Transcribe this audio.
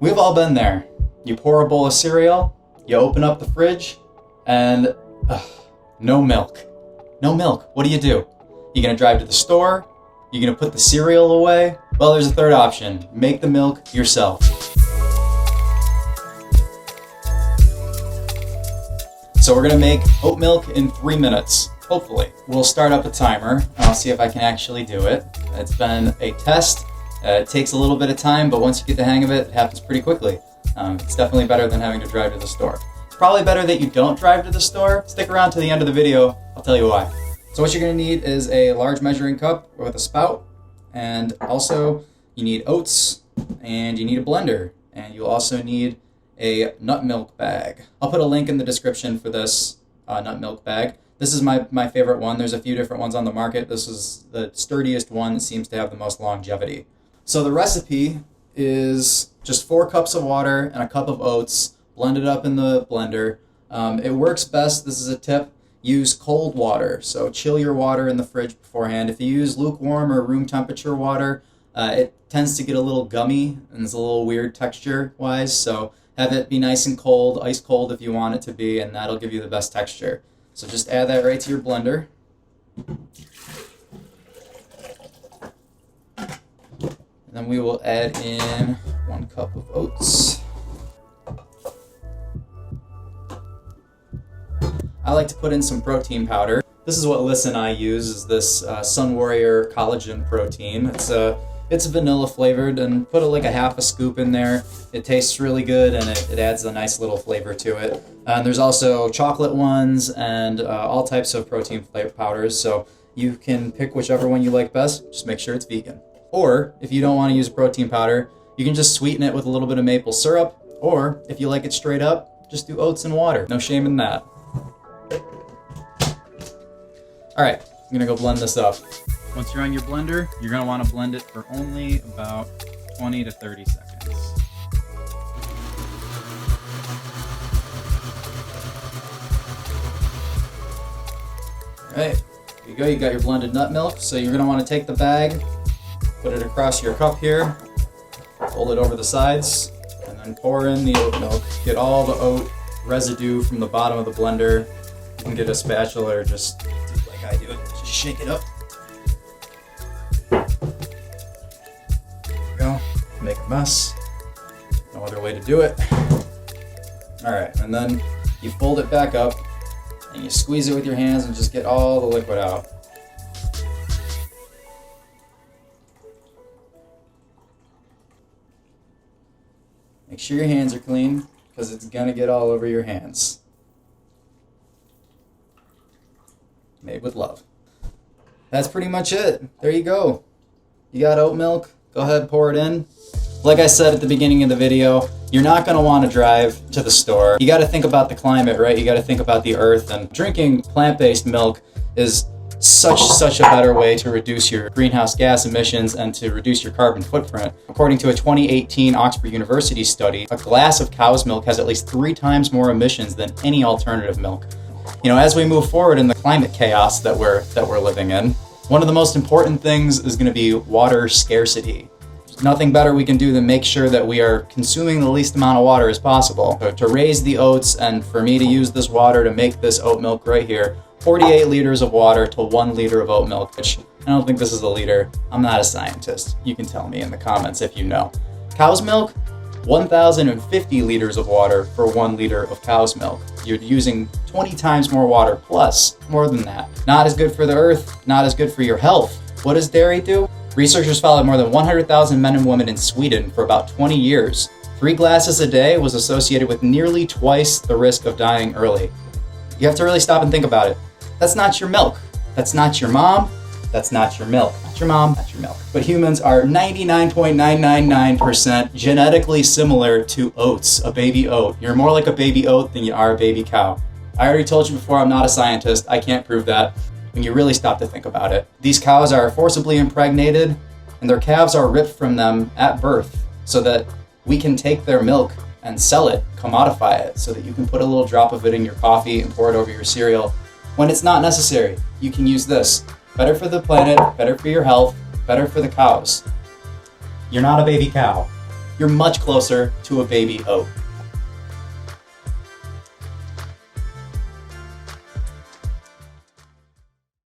We've all been there. You pour a bowl of cereal, you open up the fridge, and no milk. No milk. What do? You're gonna drive to the store? You're gonna put the cereal away? Well, there's a third option. Make the milk yourself. So we're gonna make oat milk in 3 minutes, hopefully. We'll start up a timer, and I'll see if I can actually do it. It's been a test. It takes a little bit of time, but once you get the hang of it, it happens pretty quickly. It's definitely better than having to drive to the store. It's probably better that you don't drive to the store. Stick around to the end of the video, I'll tell you why. So what you're gonna need is a large measuring cup with a spout, and also you need oats, and you need a blender, and you'll also need a nut milk bag. I'll put a link in the description for this nut milk bag. This is my favorite one. There's a few different ones on the market. This is the sturdiest one that seems to have the most longevity. So the recipe is just 4 cups of water and a cup of oats, blended up in the blender. It works best, this is a tip, use cold water. So chill your water in the fridge beforehand. If you use lukewarm or room temperature water, it tends to get a little gummy and it's a little weird texture-wise. So have it be nice and cold, ice cold if you want it to be, and that'll give you the best texture. So just add that right to your blender. And then we will add in 1 cup of oats. I like to put in some protein powder. This is what Alyssa and I use, is this Sun Warrior collagen protein. It's vanilla flavored, and put like a half a scoop in there. It tastes really good, and it adds a nice little flavor to it. And there's also chocolate ones and all types of protein powders, so you can pick whichever one you like best. Just make sure it's vegan. Or if you don't want to use a protein powder, you can just sweeten it with a little bit of maple syrup, or if you like it straight up, just do oats and water. No shame in that. All right, I'm gonna go blend this up. Once you're on your blender, you're gonna wanna blend it for only about 20 to 30 seconds. All right, here you go, you got your blended nut milk. So you're gonna wanna take the bag, put it across your cup here, fold it over the sides, and then pour in the oat milk. Get all the oat residue from the bottom of the blender. You can get a spatula or just do like I do it, just shake it up. Make a mess. No other way to do it. All right, and then you fold it back up and you squeeze it with your hands and just get all the liquid out. Make sure your hands are clean because it's gonna get all over your hands. Made with love. That's pretty much it. There you go. You got oat milk. Go ahead, pour it in. Like I said at the beginning of the video, you're not going to want to drive to the store. You got to think about the climate, right? You got to think about the earth, and drinking plant-based milk is such a better way to reduce your greenhouse gas emissions and to reduce your carbon footprint. According to a 2018 Oxford University study, a glass of cow's milk has at least 3 times more emissions than any alternative milk. You know, as we move forward in the climate chaos that we're living in, one of the most important things is going to be water scarcity. There's nothing better we can do than make sure that we are consuming the least amount of water as possible. So to raise the oats, and for me to use this water to make this oat milk right here, 48 liters of water to 1 liter of oat milk, which I don't think this is a liter. I'm not a scientist. You can tell me in the comments if you know. Cow's milk, 1,050 liters of water for 1 liter of cow's milk. You're using 20 times more water, plus more than that. Not as good for the earth, not as good for your health. What does dairy do? Researchers followed more than 100,000 men and women in Sweden for about 20 years. 3 glasses a day was associated with nearly twice the risk of dying early. You have to really stop and think about it. That's not your milk. That's not your mom. That's not your milk. Not your mom, not your milk. But humans are 99.999% genetically similar to oats, a baby oat. You're more like a baby oat than you are a baby cow. I already told you before, I'm not a scientist. I can't prove that. When you really stop to think about it. These cows are forcibly impregnated, and their calves are ripped from them at birth so that we can take their milk and sell it, commodify it, so that you can put a little drop of it in your coffee and pour it over your cereal. When it's not necessary, you can use this. Better for the planet, better for your health, better for the cows. You're not a baby cow. you're much closer to a baby oat.